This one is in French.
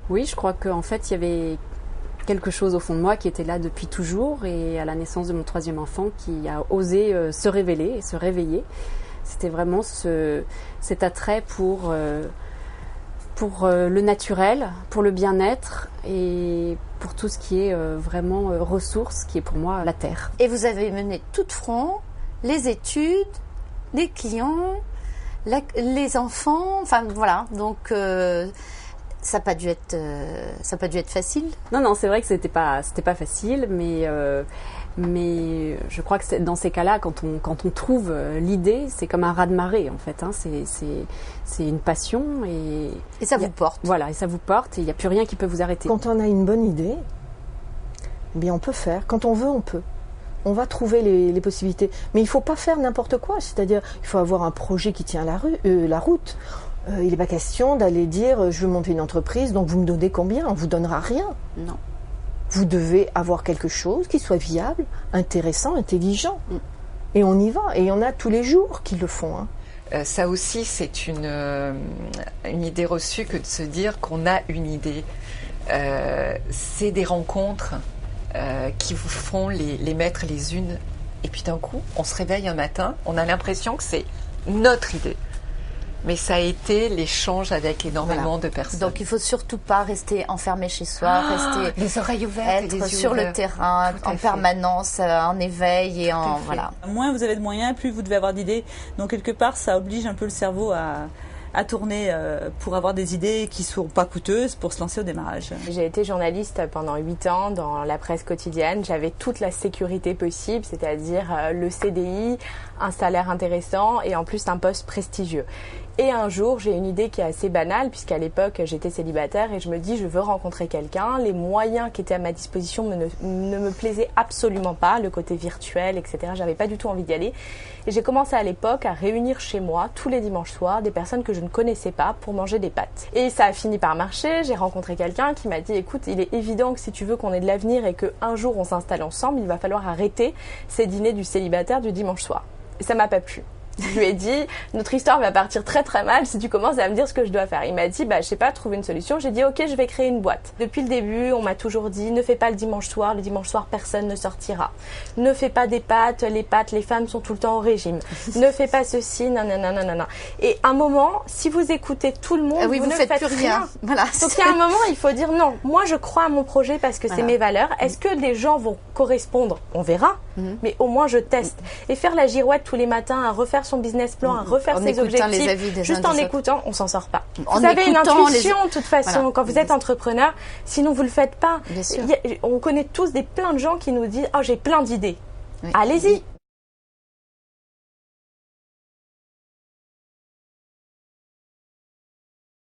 Oui, je crois qu'en fait, il y avait quelque chose au fond de moi qui était là depuis toujours et à la naissance de mon 3e enfant qui a osé se révéler et se réveiller. C'était vraiment cet attrait pour le naturel, pour le bien-être et pour tout ce qui est vraiment ressources, qui est pour moi la terre. Et vous avez mené tout de front les études, les clients, les enfants, enfin voilà, donc ça n'a pas dû être facile. Non, c'est vrai que c'était pas facile, mais je crois que dans ces cas-là, quand on trouve l'idée, c'est comme un raz-de-marée en fait. Hein, c'est une passion et ça vous porte. Voilà, et ça vous porte et il n'y a plus rien qui peut vous arrêter. Quand on a une bonne idée, eh bien on peut faire. Quand on veut, on peut. On va trouver les possibilités. Mais il ne faut pas faire n'importe quoi. C'est-à-dire, il faut avoir un projet qui tient la route. Il n'est pas question d'aller dire je veux monter une entreprise, donc vous me donnez combien? On ne vous donnera rien. Non. Vous devez avoir quelque chose qui soit viable, intéressant, intelligent. Et on y va. Et il y en a tous les jours qui le font. Hein. Ça aussi, c'est une idée reçue que de se dire qu'on a une idée. C'est des rencontres qui vous font les mettre les unes. Et puis d'un coup, on se réveille un matin, on a l'impression que c'est notre idée. Mais ça a été l'échange avec énormément de personnes. Donc il ne faut surtout pas rester enfermé chez soi, rester les oreilles ouvertes, être sur le terrain en permanence, en éveil et en voilà. Moins vous avez de moyens, plus vous devez avoir d'idées. Donc quelque part, ça oblige un peu le cerveau à tourner pour avoir des idées qui ne sont pas coûteuses pour se lancer au démarrage. J'ai été journaliste pendant 8 ans dans la presse quotidienne. J'avais toute la sécurité possible, c'est-à-dire le CDI, un salaire intéressant et en plus un poste prestigieux. Et un jour, j'ai une idée qui est assez banale, puisqu'à l'époque, j'étais célibataire et je me dis, je veux rencontrer quelqu'un. Les moyens qui étaient à ma disposition ne me plaisaient absolument pas, le côté virtuel, etc. J'avais pas du tout envie d'y aller. Et j'ai commencé à l'époque à réunir chez moi, tous les dimanches soirs, des personnes que je ne connaissais pas pour manger des pâtes. Et ça a fini par marcher. J'ai rencontré quelqu'un qui m'a dit, écoute, il est évident que si tu veux qu'on ait de l'avenir et qu'un jour on s'installe ensemble, il va falloir arrêter ces dîners du célibataire du dimanche soir. Et ça m'a pas plu. Je lui ai dit, notre histoire va partir très très mal si tu commences à me dire ce que je dois faire. Il m'a dit, je sais pas, trouver une solution. J'ai dit, ok, je vais créer une boîte. Depuis le début, on m'a toujours dit, ne fais pas le dimanche soir personne ne sortira. Ne fais pas des pâtes, les femmes sont tout le temps au régime. Ne fais pas ceci, nanana. Et à un moment, si vous écoutez tout le monde, vous ne faites faites plus rien. Voilà. Donc à un moment, il faut dire non, moi je crois à mon projet parce que c'est mes valeurs. Est-ce que les gens vont correspondre? On verra, mais au moins je teste. Et faire la girouette tous les matins, à refaire son business plan, à refaire ses objectifs, juste en écoutant, on s'en sort pas. Vous avez une intuition de toute façon quand vous êtes entrepreneur, sinon vous le faites pas. On connaît tous plein de gens qui nous disent « Oh, j'ai plein d'idées ». Allez-y,